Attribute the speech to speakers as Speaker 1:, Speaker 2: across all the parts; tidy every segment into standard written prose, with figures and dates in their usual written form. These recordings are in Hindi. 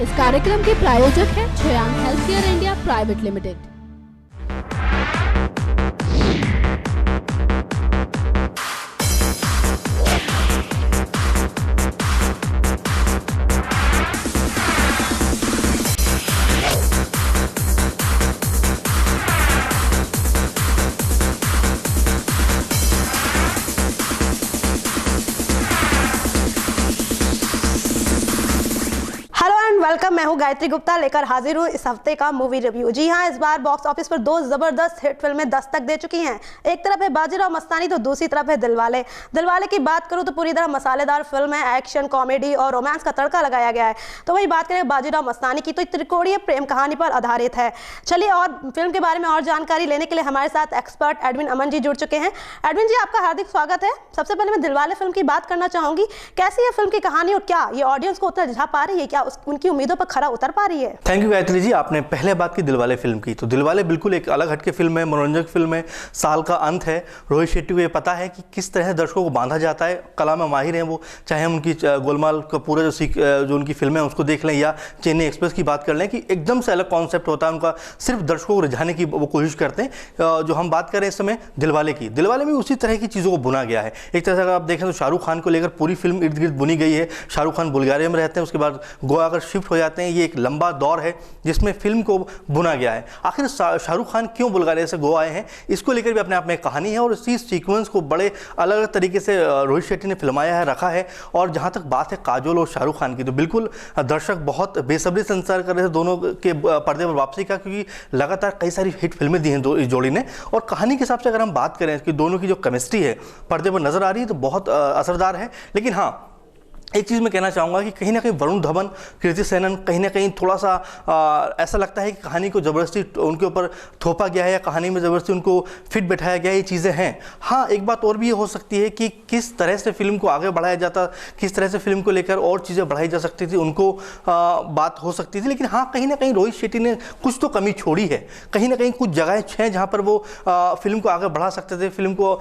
Speaker 1: इस कार्यक्रम के प्रायोजक हैं छयांग healthcare India private limited.
Speaker 2: Welcome, मैं हूं गायत्री गुप्ता, लेकर हाजिर हूं इस हफ्ते का मूवी रिव्यू। जी हां, इस बार बॉक्स ऑफिस पर दो जबरदस्त हिट फिल्में दस्तक दे चुकी हैं। एक तरफ है बाजीराव मस्तानी तो दूसरी तरफ है दिलवाले। दिलवाले की बात करूं तो पूरी तरह मसालेदार फिल्म है, एक्शन, कॉमेडी और रोमांस का तड़का लगाया गया है। तो वही बात करें बाजीराव मस्तानी की तो त्रिकोणीय प्रेम कहानी पर आधारित है। चलिए और फिल्म के बारे में और जानकारी लेने के लिए हमारे साथ एक्सपर्ट एडविन अमन जी जुड़ चुके हैं। एडविन जी, आपका हार्दिक स्वागत है। सबसे पहले मैं दिलवाले फिल्म की बात करना चाहूंगी, कैसी है फिल्म की कहानी और क्या ये ऑडियंस को उतना रिझा पा रही है, क्या उनकी उम्मीदों पर खरा उतर पा रही है?
Speaker 3: Thank you Gayatri ji. आपने पहले बात की दिलवाले फिल्म की, तो दिलवाले बिल्कुल एक अलग हटके फिल्म है, मनोरंजक फिल्म है। साल का अंत है, रोहित शेट्टी को ये पता है कि किस तरह दर्शकों को बांधा जाता है। कला में माहिर हैं वो, चाहे हम उनकी गोलमाल का पूरा जो उनकी फिल्में हैं उसको देख लें या चेन्नई एक्सप्रेस की बात कर लें कि एकदम से अलग कॉन्सेप्ट होता है उनका, सिर्फ दर्शकों को रिझाने की वो कोशिश करते हैं। जो हम बात करें इस समय दिलवाले की, दिलवाले में उसी तरह की चीज़ों को बुना गया है। एक तरह से अगर आप देखें तो शाहरुख खान को लेकर पूरी फिल्म इर्द गिर्द बुनी गई है। शाहरुख खान बुल्गारिया में रहते हैं, उसके बाद गोवा अगर शिफ्ट हो जाते हैं। ये एक लंबा दौर है जिसमें फिल्म को बुना गया है। आखिर शाहरुख खान क्यों बुल्गारिया से गोवा आए हैं, इसको लेकर भी अपने आप में एक कहानी है और इसी सीक्वेंस को बड़े अलग अलग तरीके से रोहित शेट्टी ने फिल्माया है, रखा है। और जहां तक बात है काजोल और शाहरुख खान की, तो बिल्कुल दर्शक बहुत बेसब्री से इंतजार कर रहे थे दोनों के पर्दे पर वापसी का, क्योंकि लगातार कई सारी हिट फिल्में दी हैं इस जोड़ी ने। और कहानी के हिसाब से अगर हम बात करें कि दोनों की जो केमिस्ट्री है पर्दे पर नजर आ रही है तो बहुत असरदार है। लेकिन हाँ, एक चीज़ मैं कहना चाहूँगा कि कहीं ना कहीं वरुण धवन, कृति सेनन कहीं ना कहीं थोड़ा सा ऐसा लगता है कि कहानी को ज़बरदस्ती उनके ऊपर थोपा गया है या कहानी में ज़बरदस्ती उनको फिट बैठाया गया है, ये चीज़ें हैं। हाँ, एक बात और भी ये हो सकती है कि किस तरह से फिल्म को आगे बढ़ाया जाता, किस तरह से फिल्म को लेकर और चीज़ें बढ़ाई जा सकती थी, उनको बात हो सकती थी। लेकिन हाँ, कहीं ना कहीं रोहित शेट्टी ने कुछ तो कमी छोड़ी है। कहीं ना कहीं कुछ जगहें हैं जहाँ पर वो फिल्म को आगे बढ़ा सकते थे, फिल्म को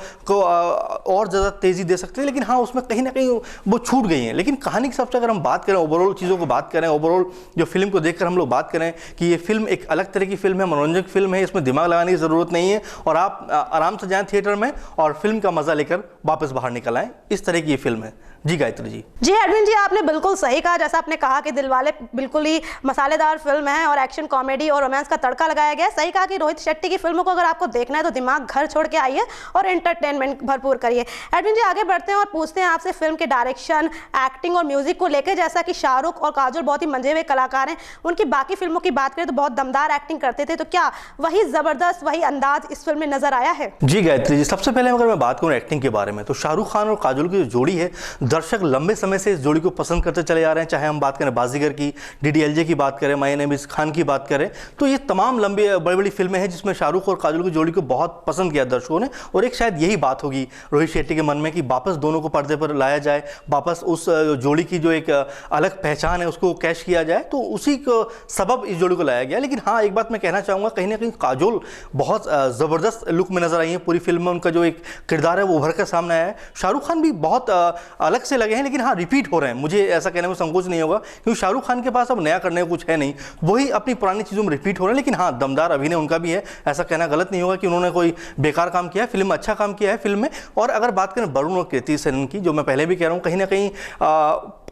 Speaker 3: और ज़्यादा तेज़ी दे सकते थे। लेकिन हाँ, उसमें कहीं ना कहीं वो छूट गई हैं। लेकिन कहानी के हिसाब से अगर हम बात करें, ओवरऑल चीज़ों को बात करें, ओवरऑल जो फिल्म को देखकर हम लोग बात करें कि ये फिल्म एक अलग तरह की फिल्म है, मनोरंजक फिल्म है, इसमें दिमाग लगाने की ज़रूरत नहीं है और आप आराम से जाएं थिएटर में और फिल्म का मज़ा लेकर वापस बाहर निकल आएँ, इस तरह की ये फिल्म है। जी गायत्री जी।
Speaker 2: जी एडविन जी, आपने बिल्कुल सही कहा। जैसा आपने कहा कि दिलवाले बिल्कुल ही मसालेदार फिल्म है और एक्शन, कॉमेडी और रोमांस का तड़का लगाया गया है। सही कहा कि रोहित शेट्टी की फिल्मों को अगर आपको देखना है तो दिमाग घर छोड़ के आइए और एंटरटेनमेंट भरपूर करिए। एडविन जी, आगे बढ़ते हैं और पूछते हैं आपसे फिल्म के डायरेक्शन, एक्टिंग और म्यूजिक को लेकर। जैसा कि शाहरुख और काजोल बहुत ही मंजे हुए कलाकार हैं, उनकी बाकी फिल्मों की बात करें तो बहुत दमदार एक्टिंग करते थे, तो क्या वही जबरदस्त वही अंदाज इस फिल्म में नजर आया है?
Speaker 3: जी गायत्री जी, सबसे पहले अगर मैं बात करूँ एक्टिंग के बारे में, तो शाहरुख खान और काजोल की जो जोड़ी है, दर्शक लंबे समय से इस जोड़ी को पसंद करते चले आ रहे हैं। चाहे हम बात करें बाजीगर की, डीडीएलजे की बात करें, माय नेम इज खान की बात करें, तो ये तमाम लंबी बड़ी बड़ी फिल्में हैं जिसमें शाहरुख और काजोल की जोड़ी को बहुत पसंद किया दर्शकों ने। और एक शायद यही बात होगी रोहित शेट्टी के मन में कि वापस दोनों को पर्दे पर लाया जाए, वापस उस जोड़ी की जो एक अलग पहचान है उसको कैश किया जाए, तो उसी को सबब इस जोड़ी को लाया गया। लेकिन हाँ, एक बात मैं कहना चाहूँगा, कहीं ना कहीं काजोल बहुत ज़बरदस्त लुक में नजर आई है पूरी फिल्म में। उनका जो एक किरदार है वो उभर कर सामने आया है। शाहरुख खान भी बहुत अलग से लगे हैं, लेकिन हाँ, रिपीट हो रहे हैं। मुझे ऐसा कहने में संकोच नहीं होगा क्योंकि शाहरुख खान के पास अब नया करने को कुछ है नहीं, वही अपनी पुरानी चीज़ों में रिपीट हो रहे हैं। लेकिन हाँ, दमदार अभिनय उनका भी है, ऐसा कहना गलत नहीं होगा कि उन्होंने कोई बेकार काम किया है। फिल्म में अच्छा काम किया है फिल्म में। और अगर बात करें वरुण और कृति सेनन की, जो मैं पहले भी कह रहा हूँ, कहीं ना कहीं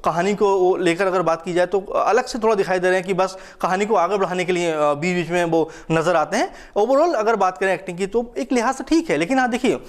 Speaker 3: कहानी को लेकर अगर बात की जाए तो अलग से थोड़ा दिखाई दे रहे हैं कि बस कहानी को आगे बढ़ाने के लिए बीच बीच में वो नजर आते हैं। ओवरऑल अगर बात करें एक्टिंग की तो एक लिहाज से ठीक है। लेकिन हाँ देखिए,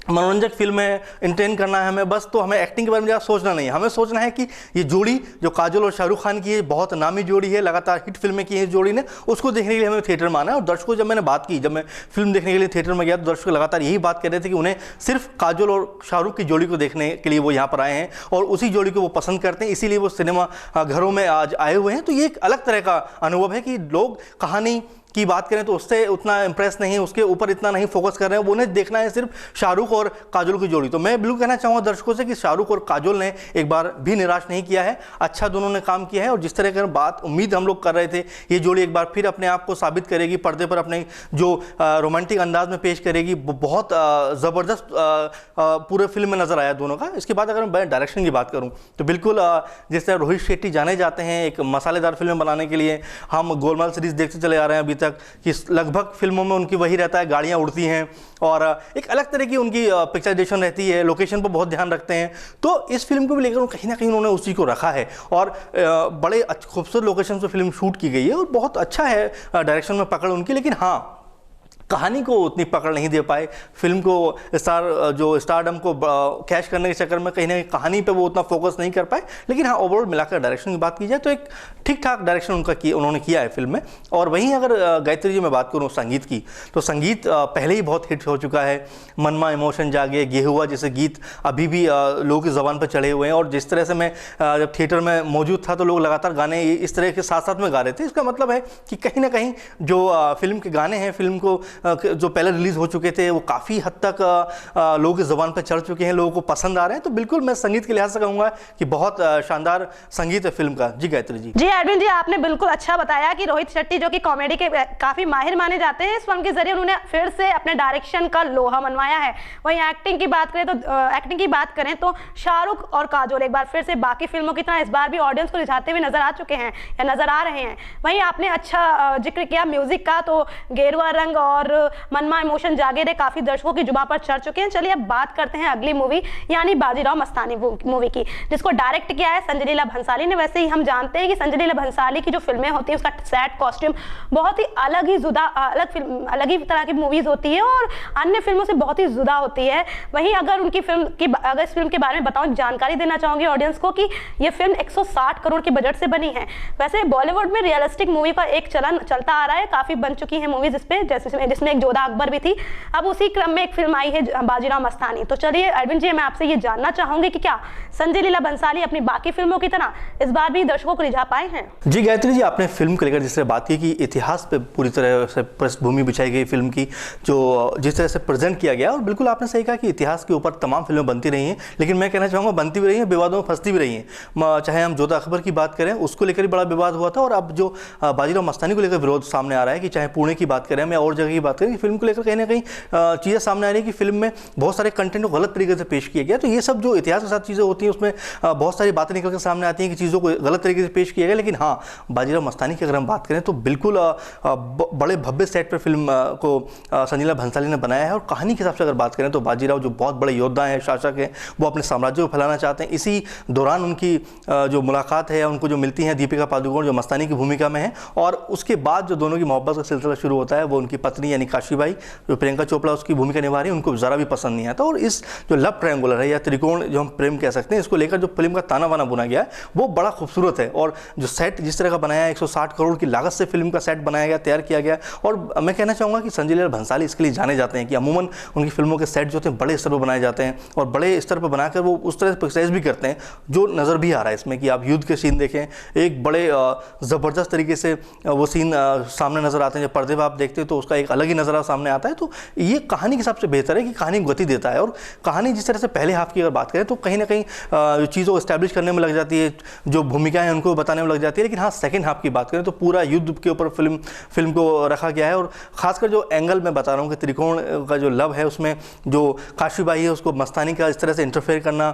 Speaker 3: मनोरंजक फिल्म है, एंटरटेन करना है हमें बस, तो हमें एक्टिंग के बारे में ज़्यादा सोचना नहीं है। हमें सोचना है कि ये जोड़ी जो काजोल और शाहरुख खान की है, बहुत नामी जोड़ी है, लगातार हिट फिल्में की है इस जोड़ी ने, उसको देखने के लिए हमें थिएटर में आना है। और दर्शकों, जब मैंने बात की, जब मैं फिल्म देखने के लिए थिएटर में गया तो दर्शक लगातार यही बात कर रहे थे कि उन्हें सिर्फ काजोल और शाहरुख की जोड़ी को देखने के लिए वो यहाँ पर आए हैं और उसी जोड़ी को वो पसंद करते हैं, इसीलिए वो सिनेमा घरों में आज आए हुए हैं। तो ये एक अलग तरह का अनुभव है कि लोग कहानी की बात करें तो उससे उतना इंप्रेस नहीं, उसके ऊपर इतना नहीं फोकस कर रहे हैं, उन्हें देखना है सिर्फ शाहरुख और काजोल की जोड़ी। तो मैं बिल्कुल कहना चाहूँगा दर्शकों से कि शाहरुख और काजोल ने एक बार भी निराश नहीं किया है, अच्छा दोनों ने काम किया है। और जिस तरह की बात उम्मीद हम लोग कर रहे थे, ये जोड़ी एक बार फिर अपने आप को साबित करेगी, पर्दे पर अपने जो रोमांटिक अंदाज में पेश करेगी, बहुत ज़बरदस्त पूरे फिल्म में नजर आया दोनों का। इसके बाद अगर मैं डायरेक्शन की बात करूं तो बिल्कुल जिस तरह रोहित शेट्टी जाने जाते हैं एक मसालेदार फिल्म बनाने के लिए, हम गोलमाल सीरीज देखते चले आ रहे हैं अभी तक कि लगभग फिल्मों में उनकी वही रहता है, गाड़ियां उड़ती हैं और एक अलग तरह की उनकी पिक्चराइजेशन रहती है, लोकेशन पर बहुत ध्यान रखते हैं। तो इस फिल्म को भी लेकर कहीं ना कहीं उन्होंने उस चीज़ को रखा है और बड़े खूबसूरत लोकेशन पर फिल्म शूट की गई है और बहुत अच्छा है डायरेक्शन में पकड़ उनकी। लेकिन हाँ, कहानी को उतनी पकड़ नहीं दे पाए, फिल्म को स्टारडम को कैश करने के चक्कर में कहीं ना कहीं कहानी पे वो उतना फोकस नहीं कर पाए। लेकिन हाँ, ओवरऑल मिलाकर डायरेक्शन की बात की जाए तो एक ठीक ठाक डायरेक्शन उन्होंने किया है फिल्म में। और वहीं अगर गायत्री जी मैं बात करूँ संगीत की, तो संगीत पहले ही बहुत हिट हो चुका है। मनमा इमोशन जागे, गेहुआ जैसे गीत अभी भी लोगों की ज़बान पर चढ़े हुए हैं। और जिस तरह से मैं जब थिएटर में मौजूद था तो लोग लगातार गाने इस तरह के साथ साथ में गा रहे थे। इसका मतलब है कि कहीं ना कहीं जो फिल्म के गाने हैं, फिल्म को जो पहले रिलीज हो चुके थे, वो काफ़ी हद तक लोगों की ज़ुबान पर चढ़ चुके हैं, लोगों को पसंद आ रहे हैं। तो बिल्कुल मैं संगीत के लिहाज से कहूँगा कि बहुत शानदार संगीत है फिल्म का। जी गायत्री जी।
Speaker 2: जी अरविंद जी, आपने बिल्कुल अच्छा बताया कि रोहित शेट्टी जो कि कॉमेडी के काफ़ी माहिर माने जाते हैं, इस फिल्म के जरिए उन्होंने फिर से अपने डायरेक्शन का लोहा मनवाया है। वहीं एक्टिंग की बात करें तो शाहरुख और काजोल एक बार फिर से बाकी फिल्मों की तरह इस बार भी ऑडियंस को रिझाते हुए नजर आ चुके हैं या नजर आ रहे हैं। वहीं आपने अच्छा जिक्र किया म्यूजिक का, तो गेरुआ रंग और मनमा इमोशन जागे रे काफी दर्शकों की जुबान पर चढ़ चुके हैं। चलिए अब बात करते हैं अगली मूवी यानी बाजीराव मस्तानी मूवी की, जिसको डायरेक्ट किया है संजय लीला भंसाली ने। वैसे ही हम जानते हैं कि संजय लीला भंसाली की जो फिल्में होती हैं उसका सेट कॉस्ट्यूम बहुत ही अलग ही तरह की मूवीज होती है और अन्य फिल्मों से बहुत ही जुदा होती है। वहीं अगर इस फिल्म के बारे में बताऊं, जानकारी देना चाहूंगी ऑडियंस को कि यह फिल्म 160 करोड़ के बजट से बनी है। वैसे बॉलीवुड में रियलिस्टिक मूवी का एक चलन चलता आ रहा है, काफी बन चुकी है मूवीज इस पे, जिसमें एक जोधा अकबर भी थी। अब उसी क्रम में एक फिल्म आई है बाजीराव मस्तानी। तो चलिए अरविंद जी, मैं आपसे ये जानना चाहूंगी कि क्या संजय लीला भंसाली अपनी बाकी फिल्मों की तरह इस बार भी दर्शकों को रिझा पाए हैं?
Speaker 3: जी गायत्री जी, आपने फिल्म को लेकर जिस तरह बात की कि इतिहास पे पूरी तरह से पृष्ठभूमि बिछाई गई फिल्म की, जो जिस तरह से प्रेजेंट किया गया, और बिल्कुल आपने सही कहा कि इतिहास के ऊपर तमाम फिल्में बनती रही हैं। लेकिन मैं कहना चाहूँगा बनती भी रही हैं, विवादों में फंसती भी रही हैं। चाहे हम जोधा अकबर की बात करें, उसको लेकर बड़ा विवाद हुआ था, और अब जो बाजीराव मस्तानी को लेकर विरोध सामने आ रहा है कि चाहे पुणे की बात करें या और जगह की बात करें, फिल्म को लेकर कहीं ना कहीं चीज़ें सामने आ रही है कि फिल्म में बहुत सारे कंटेंट को गलत तरीके से पेश किया गया। तो ये सब जो इतिहास के साथ चीज़ें होती हैं उसमें बहुत सारी बातें निकल कर सामने आती हैं कि चीज़ों को गलत तरीके से पेश किया गया। लेकिन हाँ, बाजीराव मस्तानी की अगर हम बात करें तो बिल्कुल बड़े भव्य सेट पर फिल्म को संजय लीला भंसाली ने बनाया है। और कहानी के हिसाब से अगर बात करें तो बाजीराव जो बहुत बड़े योद्धा हैं, शासक हैं, वो अपने साम्राज्य को फैलाना चाहते हैं। इसी दौरान उनकी जो मुलाकात है, उनको जो मिलती है दीपिका पादुकोण, जो मस्तानी की भूमिका में है, और उसके बाद जो दोनों की मोहब्बत का सिलसिला शुरू होता है, वो उनकी पत्नी यानी काशीबाई, जो प्रियंका चोपड़ा उसकी भूमिका निभा रही है, उनको ज़रा भी पसंद नहीं आता। और इस जो लव ट्रायंगुलर है या त्रिकोण जो हम प्रेम कह सकते हैं, इसको लेकर जो फिल्म का ताना बाना बुना गया है वो बड़ा खूबसूरत है। और जो सेट जिस तरह का बनाया है, 160 करोड़ की लागत से फिल्म का सेट बनाया गया, तैयार किया गया। और मैं कहना चाहूँगा कि संजय लीला भंसाली इसके लिए जाने जाते हैं कि अमूमन उनकी फिल्मों के सेट जो होते हैं बड़े स्तर पर बनाए जाते हैं, और बड़े स्तर पर बनाकर वो उस तरह से पिक्चराइज भी करते हैं जो नज़र भी आ रहा है इसमें कि आप युद्ध के सीन देखें, एक बड़े ज़बरदस्त तरीके से वो सीन सामने नज़र आते हैं। जब पर्दे पर आप देखते हैं तो उसका एक अलग ही नज़ारा सामने आता है। तो ये कहानी के हिसाब से बेहतर है कि कहानी को गति देता है। और कहानी जिस तरह से पहले हाफ की अगर बात करें तो कहीं ना कहीं चीज़ों को एस्टैब्लिश करने में लग जाती है, जो भूमिकाएं उनको बताने में लग जाती है। लेकिन हाँ, सेकंड हाफ की बात करें तो पूरा युद्ध के ऊपर फिल्म को रखा गया है। और खासकर जो एंगल मैं बता रहा हूँ कि त्रिकोण का जो लव है, उसमें जो काशीबाई है उसको मस्तानी का इस तरह से इंटरफेयर करना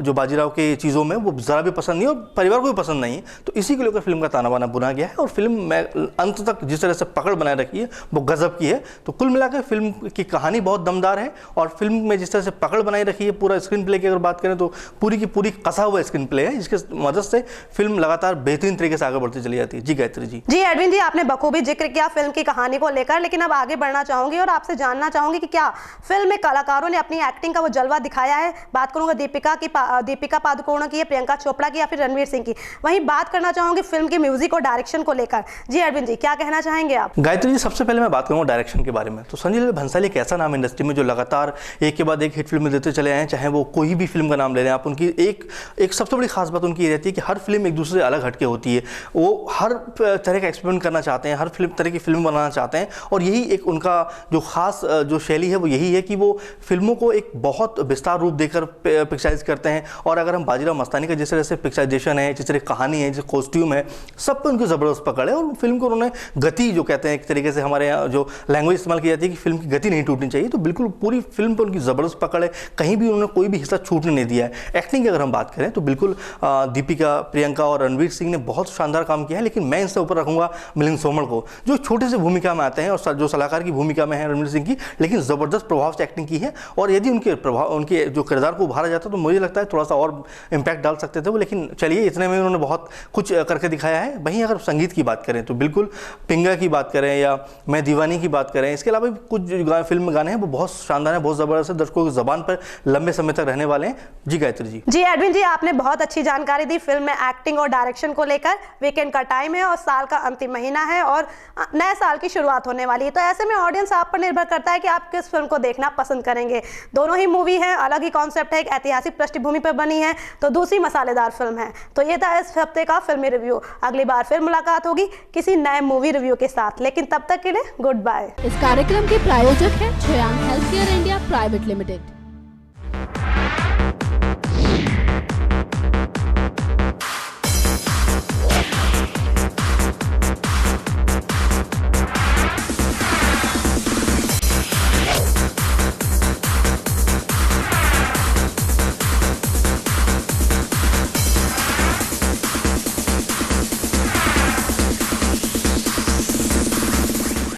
Speaker 3: जो बाजीराव की चीज़ों में, वो ज़रा भी पसंद नहीं और परिवार को भी पसंद नहीं है। तो इसी को लेकर फिल्म का ताना बाना बुना गया है। और फिल्म में अंत तक जिस तरह से पकड़ बनाए रखी है वो गजब की है। तो कुल मिलाकर फिल्म की कहानी बहुत दमदार है, और फिल्म में जिस तरह से पकड़ बनाई रखी है, पूरा स्क्रीन प्ले की अगर बात करें तो पूरी की पूरी कसा हुआ स्क्रीन प्ले है, जिसके मदद से फिल्म लगातार बेहतरीन तरीके से आगे बढ़ती चली जाती है। जी गायत्री जी।
Speaker 2: जी अरविंद जी, आपने बखूबी जिक्र किया फिल्म की कहानी को लेकर, लेकिन अब आगे बढ़ना चाहूंगी और आपसे जानना चाहूंगी कि क्या फिल्म में कलाकारों ने अपनी एक्टिंग का वो जलवा दिखाया है? बात करूंगा दीपिका पादुकोण की, प्रियंका चोपड़ा की, या फिर रणवीर सिंह की। वहीं बात करना चाहूंगी फिल्म की म्यूजिक और डायरेक्शन को लेकर। जी अरविंद जी, क्या कहना चाहेंगे आप?
Speaker 3: गायत्री जी, सबसे पहले मैं बात करूँगा डायरेक्शन के बारे में। तो संजय लीला भंसाली एक ऐसा नाम इंडस्ट्री में जो लगातार एक के बाद एक हिट फिल्म देते चले आए, चाहे वो कोई भी फिल्म का नाम ले लें आप। उनकी एक सबसे बड़ी खास बात उनकी ये रहती है कि हर फिल्म एक दूसरे से अलग हटके होती है। वो हर तरह का एक्सपेरिमेंट करना चाहते हैं, हर तरह की फिल्म बनाना चाहते हैं, और यही एक उनका जो खास जो शैली है वो यही है कि वो फिल्मों को एक बहुत विस्तार रूप देकर पिक्चराइज करते हैं। और अगर हम बाजीराव मस्तानी का जिस तरह से पिक्चराइजेशन है, जिस तरह कहानी है, जिस कॉस्ट्यूम है, सब पे उनको ज़बरदस्त पकड़ है। और फिल्म को उन्होंने गति जो कहते हैं एक तरीके से हमारे यहाँ जो लैंग्वेज इस्तेमाल की जाती है कि फिल्म की गति नहीं टूटनी चाहिए, तो बिल्कुल पूरी फिल्म पर उनकी ज़बरदस्त पकड़ है। कहीं भी उन्होंने कोई भी हिस्सा छूटने नहीं दिया है। एक्टिंग की अगर हम बात करें तो बिल्कुल दीपिका, प्रियंका और रणवीर सिंह ने बहुत शानदार काम किया है। लेकिन मैं इनसे ऊपर रखूंगा मिलिंद सोमण को, जो छोटे से भूमिका में आते हैं और जो सलाहकार की भूमिका में है रणवीर सिंह की, लेकिन ज़बरदस्त प्रभाव से एक्टिंग की है। और यदि उनके जो किरदार को उभारा जाता तो मुझे लगता है थोड़ा सा और इम्पैक्ट डाल सकते थे वो। लेकिन चलिए, इतने में उन्होंने बहुत कुछ करके दिखाया है। वहीं अगर संगीत की बात करें तो बिल्कुल पिंगा की बात करें या मैं दीवानी की बात करें, इसके अलावा भी कुछ जो फिल्म में गाने हैं वो बहुत शानदार हैं, बहुत ज़बरदस्त है, दर्शकों की ज़बान पर लंबे समय तक रहने वाले हैं। जी गायत्री जी।
Speaker 2: जी एडविन जी, आपने बहुत अच्छी जानकारी दी फिल्म में एक्टिंग और डायरेक्शन को लेकर। वीकेंड का टाइम है और साल का अंतिम महीना है और नए साल की शुरुआत होने वाली है, तो ऐसे में ऑडियंस आप पर निर्भर करता है कि आप किस फिल्म को देखना पसंद करेंगे। दोनों ही मूवी हैं, अलग ही कॉन्सेप्ट है, एक ऐतिहासिक पृष्ठभूमि पर बनी है तो दूसरी मसालेदार फिल्म है। तो ये था इस हफ्ते का फिल्मी रिव्यू। अगली बार फिर मुलाकात होगी किसी नए मूवी रिव्यू के साथ, लेकिन तब तक के लिए गुड बाय।
Speaker 1: इस कार्यक्रम के प्रायोजक हैं Shreyank health care India private limited.